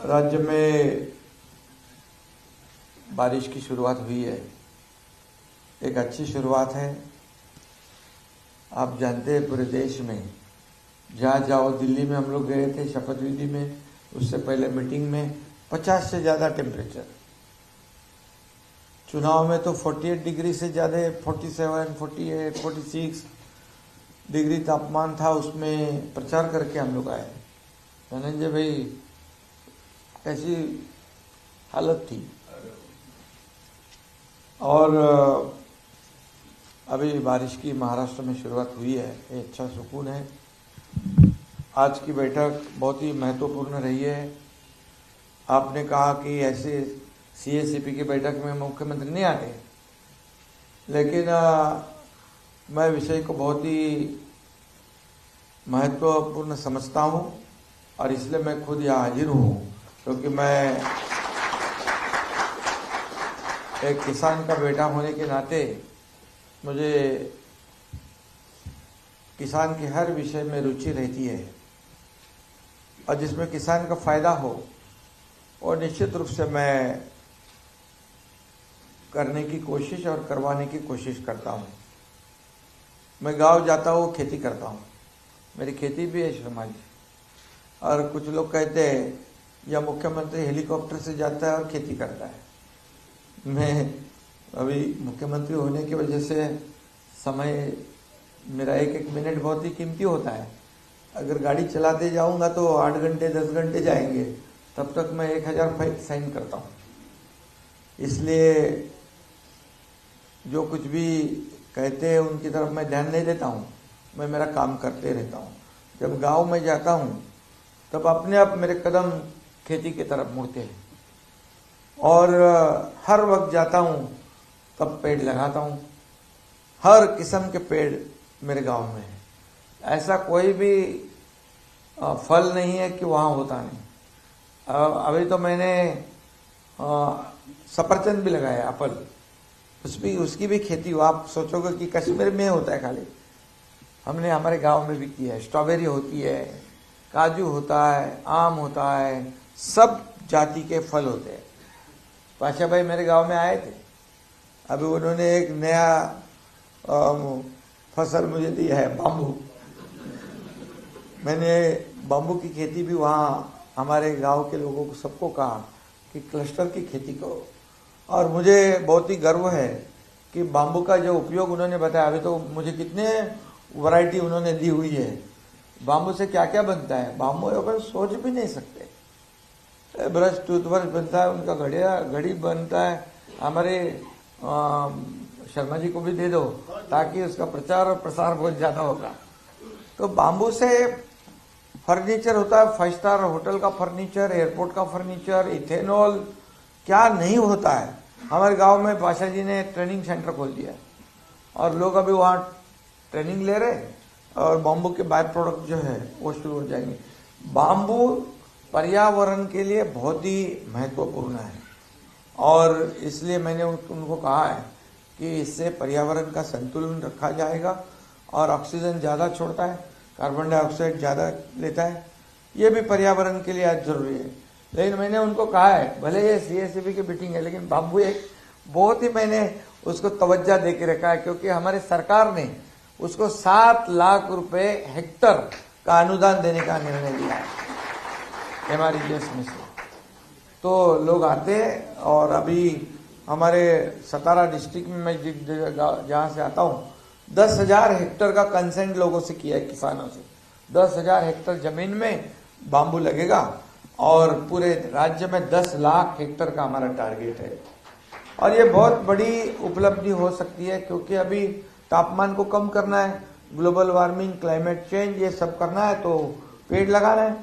राज्य में बारिश की शुरुआत हुई है। एक अच्छी शुरुआत है। आप जानते हैं पूरे देश में जहाँ जाओ, दिल्ली में हम लोग गए थे शपथ विधि में, उससे पहले मीटिंग में 50 से ज़्यादा टेम्परेचर। चुनाव में तो 48 डिग्री से ज़्यादा 47, 48, 46 डिग्री तापमान था। उसमें प्रचार करके हम लोग आए। धनंजय भाई, ऐसी हालत थी। और अभी बारिश की महाराष्ट्र में शुरुआत हुई है, ये अच्छा सुकून है। आज की बैठक बहुत ही महत्वपूर्ण रही है। आपने कहा कि ऐसे CACP की बैठक में मुख्यमंत्री नहीं आते, लेकिन मैं विषय को बहुत ही महत्वपूर्ण समझता हूँ और इसलिए मैं खुद यहाँ हाजिर हूँ, क्योंकि मैं एक किसान का बेटा होने के नाते मुझे किसान के हर विषय में रुचि रहती है और जिसमें किसान का फायदा हो और निश्चित रूप से मैं करने की कोशिश और करवाने की कोशिश करता हूँ। मैं गांव जाता हूँ, खेती करता हूँ। मेरी खेती भी है शर्मा जी। और कुछ लोग कहते हैं या मुख्यमंत्री हेलीकॉप्टर से जाता है और खेती करता है। मैं अभी मुख्यमंत्री होने की वजह से समय, मेरा एक एक मिनट बहुत ही कीमती होता है। अगर गाड़ी चलाते जाऊंगा तो 8 घंटे 10 घंटे जाएंगे, तब तक मैं 1000 फाइल साइन करता हूँ। इसलिए जो कुछ भी कहते हैं उनकी तरफ मैं ध्यान नहीं देता हूँ। मैं मेरा काम करते रहता हूँ। जब गांव में जाता हूँ तब अपने आप मेरे कदम खेती की तरफ मुड़ते हैं और हर वक्त जाता हूँ तब पेड़ लगाता हूँ। हर किस्म के पेड़ मेरे गांव में है। ऐसा कोई भी फल नहीं है कि वहाँ होता नहीं। अभी तो मैंने सफरचंद भी लगाया, एप्पल, उसकी भी खेती हो। आप सोचोगे कि कश्मीर में होता है खाली, हमने हमारे गांव में भी किया है। स्ट्रॉबेरी होती है, काजू होता है, आम होता है, सब जाति के फल होते हैं। पाशा भाई मेरे गांव में आए थे, अभी उन्होंने एक नया फसल मुझे दी है, बाम्बू। मैंने बाम्बू की खेती भी वहाँ हमारे गांव के लोगों को सबको कहा कि क्लस्टर की खेती करो। और मुझे बहुत ही गर्व है कि बाम्बू का जो उपयोग उन्होंने बताया। अभी तो मुझे कितने वैरायटी उन्होंने दी हुई है। बाम्बू से क्या क्या बनता है, बाम्बू अपन सोच भी नहीं सकते। ब्रश, टूथब्रश बनता है, उनका घड़ी बनता है। हमारे शर्मा जी को भी दे दो ताकि उसका प्रचार और प्रसार बहुत ज्यादा होगा। तो बाम्बू से फर्नीचर होता है, 5 स्टार होटल का फर्नीचर, एयरपोर्ट का फर्नीचर, इथेनॉल, क्या नहीं होता है। हमारे गांव में पाशा जी ने ट्रेनिंग सेंटर खोल दिया और लोग अभी वहाँ ट्रेनिंग ले रहे और बाम्बू के बाय प्रोडक्ट जो है वो शुरू हो जाएंगे। बाम्बू पर्यावरण के लिए बहुत ही महत्वपूर्ण है और इसलिए मैंने उनको कहा है कि इससे पर्यावरण का संतुलन रखा जाएगा और ऑक्सीजन ज़्यादा छोड़ता है, कार्बन डाइऑक्साइड ज़्यादा लेता है। ये भी पर्यावरण के लिए आज जरूरी है। लेकिन मैंने उनको कहा है, भले ये CACP की मीटिंग है, लेकिन बाम्बू एक बहुत ही मैंने उसको तवज्जो दे के रखा है, क्योंकि हमारे सरकार ने उसको 7 लाख रुपए हेक्टर का अनुदान देने का निर्णय लिया है MREGS में से। तो लोग आते हैं और अभी हमारे सतारा डिस्ट्रिक्ट में मैं जहाँ से आता हूँ 10,000 हेक्टर का कंसेंट लोगों से किया है, किसानों से। 10,000 हेक्टर जमीन में बाम्बू लगेगा और पूरे राज्य में 10 लाख हेक्टर का हमारा टारगेट है। और ये बहुत बड़ी उपलब्धि हो सकती है, क्योंकि अभी तापमान को कम करना है, ग्लोबल वार्मिंग, क्लाइमेट चेंज, ये सब करना है तो पेड़ लगाना है।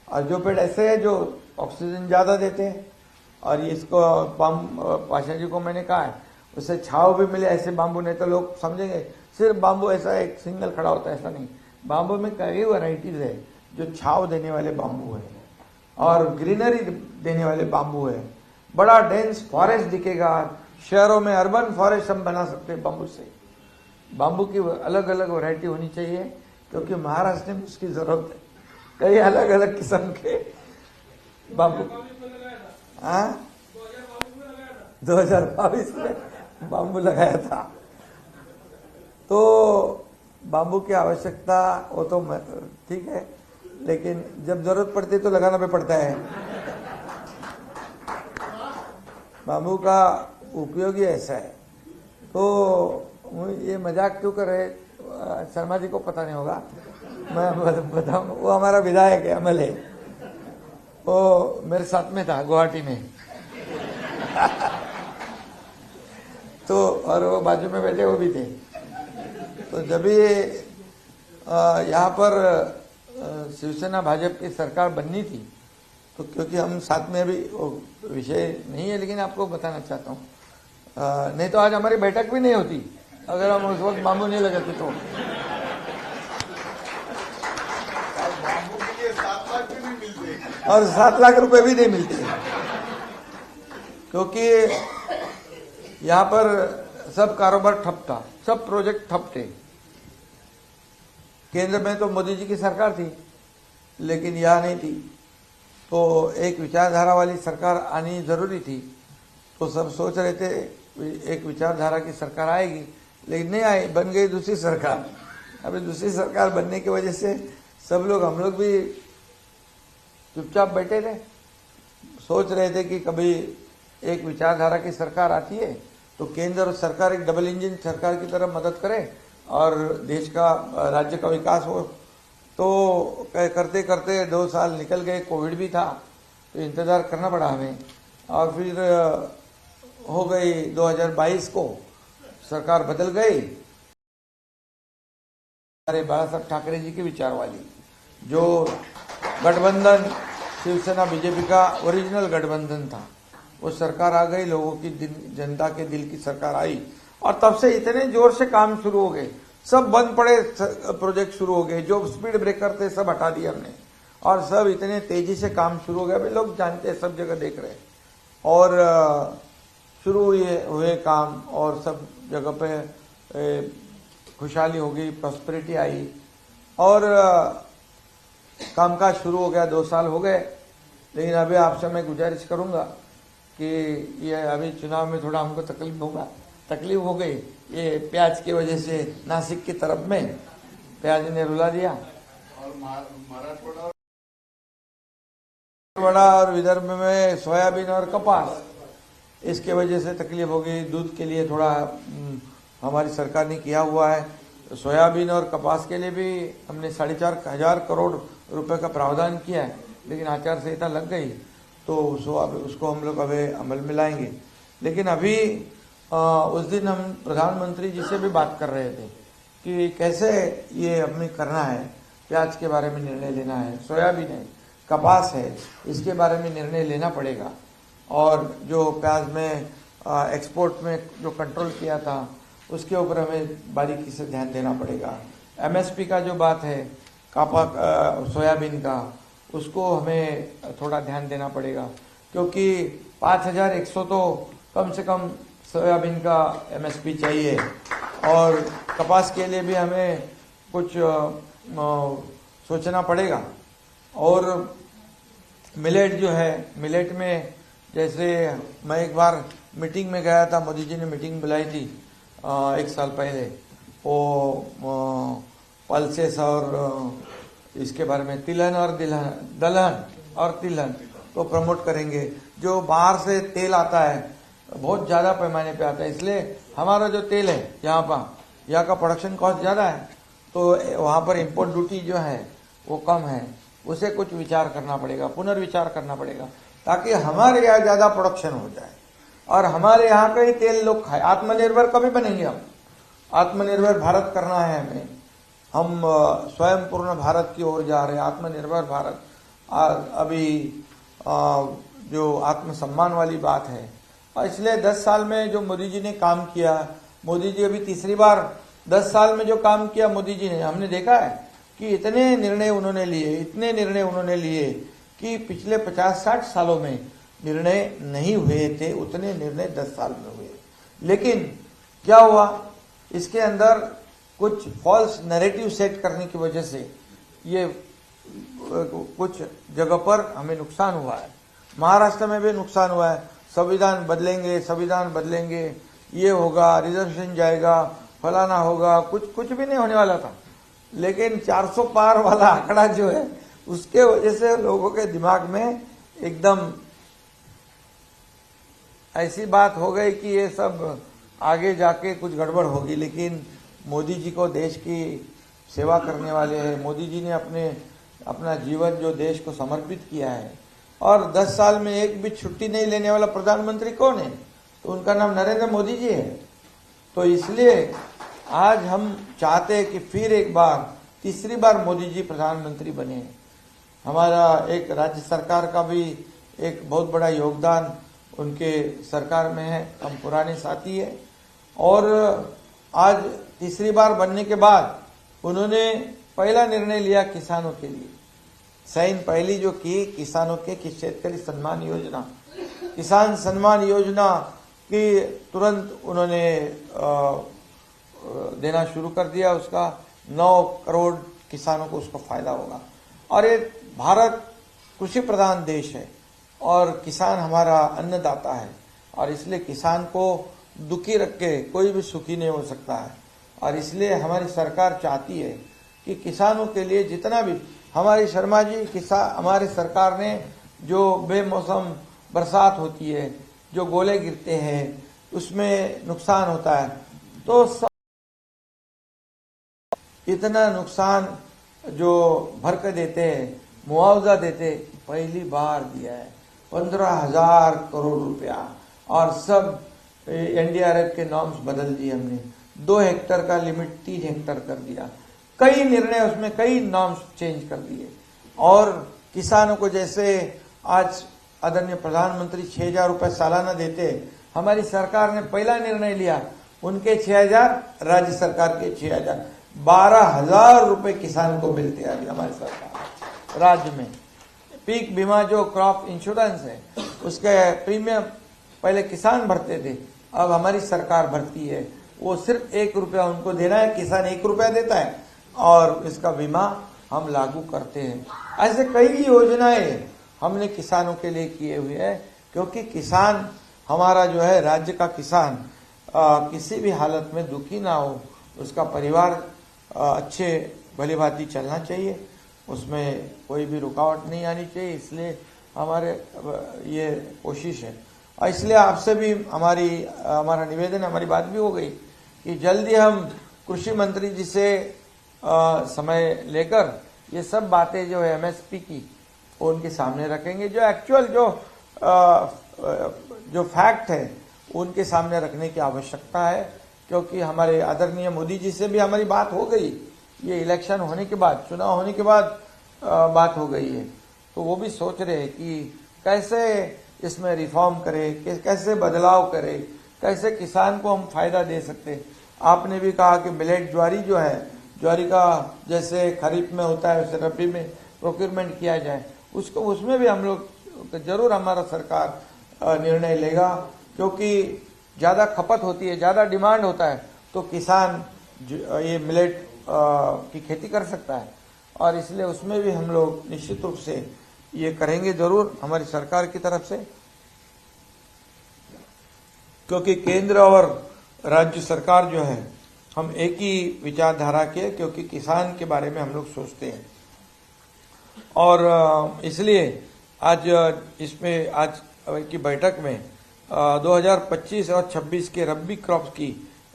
और जो पेड़ ऐसे है जो ऑक्सीजन ज्यादा देते हैं और इसको पाशा जी को मैंने कहा है उससे छाव भी मिले, ऐसे बाम्बू। नहीं तो लोग समझेंगे सिर्फ बाम्बू ऐसा एक सिंगल खड़ा होता है, ऐसा नहीं। बाम्बू में कई वैरायटीज है जो छाव देने वाले बाम्बू है और ग्रीनरी देने वाले बाम्बू है। बड़ा डेंस फॉरेस्ट दिखेगा। शहरों में अर्बन फॉरेस्ट हम बना सकते हैं बाम्बू से। बाम्बू की अलग अलग वैरायटी होनी चाहिए, क्योंकि महाराष्ट्र में उसकी जरूरत है। कई अलग अलग किस्म के बाम्बू, हाँ 2022 में बाम्बू लगाया था। तो बाम्बू की आवश्यकता वो तो ठीक है, लेकिन जब जरूरत पड़ती है तो लगाना भी पड़ता है। बाम्बू का उपयोग ही ऐसा है। तो ये मजाक क्यों कर रहे, शर्मा जी को पता नहीं होगा, मैं बताऊं। वो हमारा विधायक है, अमल है, वो मेरे साथ में था गुवाहाटी में। तो और वो बाजू में बैठे वो भी थे। तो जब ये यहाँ पर शिवसेना भाजपा की सरकार बननी थी, तो क्योंकि हम साथ में अभी विषय नहीं है, लेकिन आपको बताना चाहता हूँ, नहीं तो आज हमारी बैठक भी नहीं होती अगर हम उस वक्त बाम्बू नहीं लगाते तो। और 7 लाख रुपए भी नहीं मिलते, क्योंकि यहाँ पर सब कारोबार ठप था, सब प्रोजेक्ट ठप थे। केंद्र में तो मोदी जी की सरकार थी, लेकिन यहाँ नहीं थी, तो एक विचारधारा वाली सरकार आनी जरूरी थी। तो सब सोच रहे थे एक विचारधारा की सरकार आएगी, लेकिन नहीं आई, बन गई दूसरी सरकार। अभी दूसरी सरकार बनने की वजह से सब लोग, हम लोग भी चुपचाप बैठे थे, सोच रहे थे कि कभी एक विचारधारा की सरकार आती है तो केंद्र और सरकार एक डबल इंजन सरकार की तरह मदद करे और देश का, राज्य का विकास हो। तो करते करते 2 साल निकल गए, कोविड भी था, तो इंतजार करना पड़ा हमें। और फिर हो गई 2022 को सरकार बदल गई, हमारे बाला साहब ठाकरे जी के विचार वाली, जो गठबंधन शिवसेना बीजेपी का ओरिजिनल गठबंधन था, वो सरकार आ गई, लोगों की जनता के दिल की सरकार आई। और तब से इतने जोर से काम शुरू हो गए, सब बंद पड़े प्रोजेक्ट शुरू हो गए, जो स्पीड ब्रेकर थे सब हटा दिए हमने, और सब इतने तेजी से काम शुरू हो गया। अभी लोग जानते हैं, सब जगह देख रहे हैं, और शुरू हुए काम, और सब जगह पे खुशहाली हो गई, प्रॉस्पेरिटी आई, और कामकाज शुरू हो गया। 2 साल हो गए, लेकिन अभी आपसे मैं गुजारिश करूंगा कि ये अभी चुनाव में थोड़ा हमको तकलीफ हो गई, ये प्याज की वजह से। नासिक की तरफ में प्याज ने रुला दिया, और मराठवाड़ा और विदर्भ में सोयाबीन और कपास, इसके वजह से तकलीफ हो गई। दूध के लिए थोड़ा हमारी सरकार ने किया हुआ है, सोयाबीन और कपास के लिए भी हमने 4,500 करोड़ रुपए का प्रावधान किया है, लेकिन आचार संहिता लग गई, तो उसको हम लोग अभी अमल में लाएंगे। लेकिन अभी उस दिन हम प्रधानमंत्री जी से भी बात कर रहे थे कि कैसे ये हमें करना है, प्याज के बारे में निर्णय लेना है, सोयाबीन है, कपास है, इसके बारे में निर्णय लेना पड़ेगा। और जो प्याज में एक्सपोर्ट में जो कंट्रोल किया था, उसके ऊपर हमें बारीकी से ध्यान देना पड़ेगा। एमएसपी का जो बात है, सोयाबीन का, उसको हमें थोड़ा ध्यान देना पड़ेगा, क्योंकि 5,100 तो कम से कम सोयाबीन का एमएसपी चाहिए, और कपास के लिए भी हमें कुछ सोचना पड़ेगा। और मिलेट जो है, मिलेट में जैसे मैं एक बार मीटिंग में गया था, मोदी जी ने मीटिंग बुलाई थी 1 साल पहले, वो पल्सेस और इसके बारे में, तिलहन और दलहन और तिलहन को प्रमोट करेंगे। जो बाहर से तेल आता है बहुत ज्यादा पैमाने पे आता है, इसलिए हमारा जो तेल है यहाँ का प्रोडक्शन कॉस्ट ज्यादा है, तो वहां पर इंपोर्ट ड्यूटी जो है वो कम है, उसे कुछ विचार करना पड़ेगा, पुनर्विचार करना पड़ेगा, ताकि हमारे यहाँ ज्यादा प्रोडक्शन हो जाए और हमारे यहाँ का ही तेल लोग खाए। आत्मनिर्भर कभी बनेंगे हम? आत्मनिर्भर भारत करना है हमें, हम स्वयं पूर्ण भारत की ओर जा रहे हैं, आत्मनिर्भर भारत। अभी जो आत्मसम्मान वाली बात है, और इसलिए 10 साल में जो मोदी जी ने काम किया, मोदी जी अभी तीसरी बार 10 साल में जो काम किया मोदी जी ने, हमने देखा है कि इतने निर्णय उन्होंने लिए कि पिछले 50-60 सालों में निर्णय नहीं हुए थे, उतने निर्णय 10 साल में हुए। लेकिन क्या हुआ, इसके अंदर कुछ फॉल्स नैरेटिव सेट करने की वजह से ये कुछ जगह पर हमें नुकसान हुआ है। महाराष्ट्र में भी नुकसान हुआ है, संविधान बदलेंगे, ये होगा, रिजर्वेशन जाएगा, फलाना होगा, कुछ भी नहीं होने वाला था। लेकिन 400 पार वाला आंकड़ा जो है उसके वजह से लोगों के दिमाग में एकदम ऐसी बात हो गई कि ये सब आगे जाके कुछ गड़बड़ होगी। लेकिन मोदी जी को देश की सेवा करने वाले हैं, मोदी जी ने अपना जीवन जो देश को समर्पित किया है, और 10 साल में एक भी छुट्टी नहीं लेने वाला प्रधानमंत्री कौन है? तो उनका नाम नरेंद्र मोदी जी है। तो इसलिए आज हम चाहते हैं कि फिर एक बार, तीसरी बार मोदी जी प्रधानमंत्री बने। हमारा एक राज्य सरकार का भी एक बहुत बड़ा योगदान उनके सरकार में है, हम पुराने साथी है। और आज तीसरी बार बनने के बाद उन्होंने पहला निर्णय लिया किसानों के लिए, साइन पहली जो की किसानों के कि शेतकरी सम्मान योजना, किसान सम्मान योजना की तुरंत उन्होंने देना शुरू कर दिया। उसका 9 करोड़ किसानों को उसका फायदा होगा। और ये भारत कृषि प्रधान देश है और किसान हमारा अन्नदाता है, और इसलिए किसान को दुखी रख के कोई भी सुखी नहीं हो सकता है। और इसलिए हमारी सरकार चाहती है कि किसानों के लिए जितना भी, हमारी शर्मा जी हमारी सरकार ने जो बेमौसम बरसात होती है, जो गोले गिरते हैं, उसमें नुकसान होता है, तो सब इतना नुकसान जो भर के देते हैं, मुआवजा देते, पहली बार दिया है 15,000 करोड़ रुपया। और सब एनडीआरएफ के नॉर्म्स बदल दिए हमने, 2 हेक्टर का लिमिट 3 हेक्टर कर दिया, कई निर्णय उसमें, कई नॉर्म्स चेंज कर दिए। और किसानों को जैसे आज आदरणीय प्रधानमंत्री 6,000 रुपए सालाना देते, हमारी सरकार ने पहला निर्णय लिया, उनके 6,000, राज्य सरकार के 6,000, 12,000 रुपए किसान को मिलते हैं अभी हमारी सरकार राज्य में। पीक बीमा जो क्रॉप इंश्योरेंस है, उसके प्रीमियम पहले किसान भरते थे, अब हमारी सरकार भरती है। वो सिर्फ 1 रुपया उनको देना है, किसान 1 रुपया देता है और इसका बीमा हम लागू करते हैं। ऐसे कई योजनाएं हमने किसानों के लिए किए हुए हैं, क्योंकि किसान हमारा जो है, राज्य का किसान किसी भी हालत में दुखी ना हो, उसका परिवार अच्छे भली भांति चलना चाहिए, उसमें कोई भी रुकावट नहीं आनी चाहिए। इसलिए हमारे ये कोशिश है। और इसलिए आपसे भी हमारा निवेदन, हमारी बात भी हो गई कि जल्दी हम कृषि मंत्री जी से समय लेकर ये सब बातें जो है एमएसपी की, उनके सामने रखेंगे। जो एक्चुअल जो फैक्ट है उनके सामने रखने की आवश्यकता है, क्योंकि हमारे आदरणीय मोदी जी से भी हमारी बात हो गई, ये इलेक्शन होने के बाद, चुनाव होने के बाद बात हो गई है। तो वो भी सोच रहे हैं कि कैसे इसमें रिफॉर्म करें, कैसे बदलाव करें, कैसे किसान को हम फायदा दे सकते हैं। आपने भी कहा कि मिलेट ज्वारी जो है, ज्वारी का जैसे खरीफ में होता है वैसे रबी में प्रोक्योरमेंट किया जाए, उसमें भी हम लोग जरूर हमारा सरकार निर्णय लेगा, क्योंकि ज्यादा खपत होती है, ज्यादा डिमांड होता है, तो किसान ये मिलेट की खेती कर सकता है। और इसलिए उसमें भी हम लोग निश्चित रूप से ये करेंगे जरूर हमारी सरकार की तरफ से, क्योंकि केंद्र और राज्य सरकार जो है, हम एक ही विचारधारा के, क्योंकि किसान के बारे में हम लोग सोचते हैं। और इसलिए आज इसमें आज की बैठक में 2025 और 26 के रब्बी क्रॉप की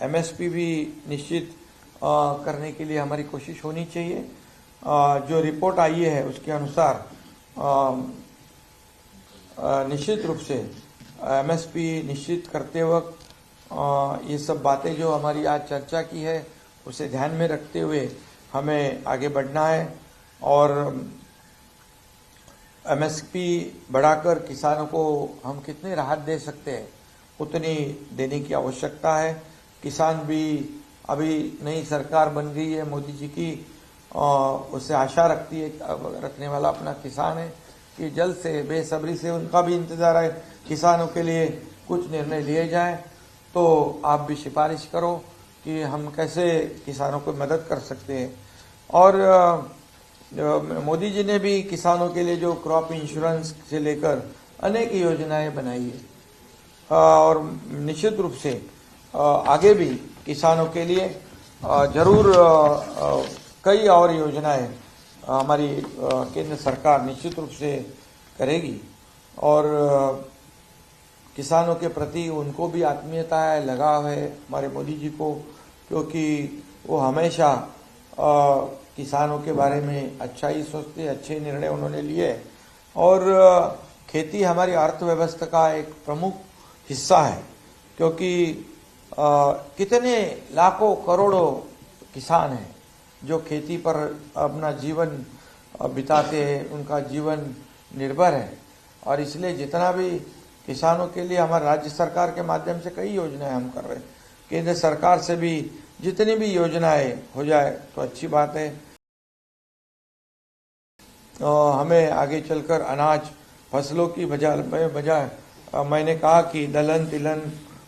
एमएसपी भी निश्चित करने के लिए हमारी कोशिश होनी चाहिए। जो रिपोर्ट आई है उसके अनुसार निश्चित रूप से एमएसपी निश्चित करते वक्त ये सब बातें जो हमारी आज चर्चा की है उसे ध्यान में रखते हुए हमें आगे बढ़ना है। और एमएसपी बढ़ाकर किसानों को हम कितनी राहत दे सकते हैं उतनी देने की आवश्यकता है। किसान भी अभी नई सरकार बन गई है मोदी जी की, उससे आशा रखने वाला अपना किसान है कि जल्द से बेसब्री से उनका भी इंतजार है किसानों के लिए कुछ निर्णय लिए जाए। तो आप भी सिफारिश करो कि हम कैसे किसानों को मदद कर सकते हैं। और मोदी जी ने भी किसानों के लिए जो क्रॉप इंश्योरेंस से लेकर अनेक योजनाएं बनाई है और निश्चित रूप से आगे भी किसानों के लिए जरूर कई और योजनाएं हमारी केंद्र सरकार निश्चित रूप से करेगी और किसानों के प्रति उनको भी आत्मीयता है, लगाव है हमारे मोदी जी को, क्योंकि वो हमेशा किसानों के बारे में अच्छा ही सोचते, अच्छे निर्णय उन्होंने लिए और खेती हमारी अर्थव्यवस्था का एक प्रमुख हिस्सा है, क्योंकि कितने लाखों करोड़ों किसान हैं जो खेती पर अपना जीवन बिताते हैं, उनका जीवन निर्भर है और इसलिए जितना भी किसानों के लिए हमारे राज्य सरकार के माध्यम से कई योजनाएं हम कर रहे हैं, केंद्र सरकार से भी जितनी भी योजनाएं हो जाए तो अच्छी बात है। हमें आगे चलकर अनाज फसलों की बजाय मैंने कहा कि दलहन तिलहन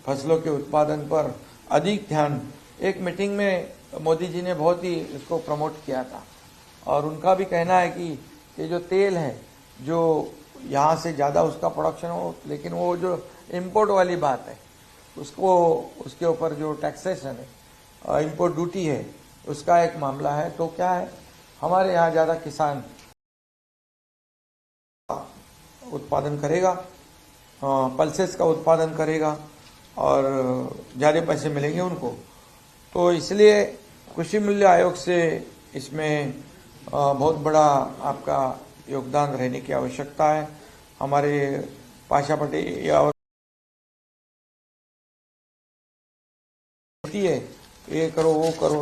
फसलों के उत्पादन पर अधिक ध्यान, एक मीटिंग में मोदी जी ने बहुत ही इसको प्रमोट किया था और उनका भी कहना है कि ये जो तेल है जो यहाँ से ज़्यादा उसका प्रोडक्शन हो, लेकिन वो जो इम्पोर्ट वाली बात है उसको, उसके ऊपर जो टैक्सेशन है, इम्पोर्ट ड्यूटी है, उसका एक मामला है। तो क्या है, हमारे यहाँ ज़्यादा किसान उत्पादन करेगा, पल्सेस का उत्पादन करेगा और ज़्यादा पैसे मिलेंगे उनको। तो इसलिए कृषि मूल्य आयोग से इसमें बहुत बड़ा आपका योगदान रहने की आवश्यकता है। हमारे पाशा पटेल और है, ये करो वो करो,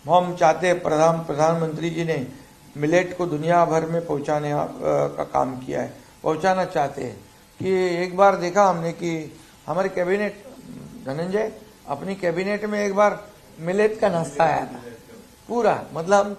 हम चाहते हैं प्रधानमंत्री जी ने मिलेट को दुनिया भर में पहुंचाने का काम किया है, पहुंचाना चाहते हैं। कि एक बार देखा हमने कि हमारे कैबिनेट, धनंजय अपनी कैबिनेट में एक बार मिलेट का नाश्ता आया था पूरा, मतलब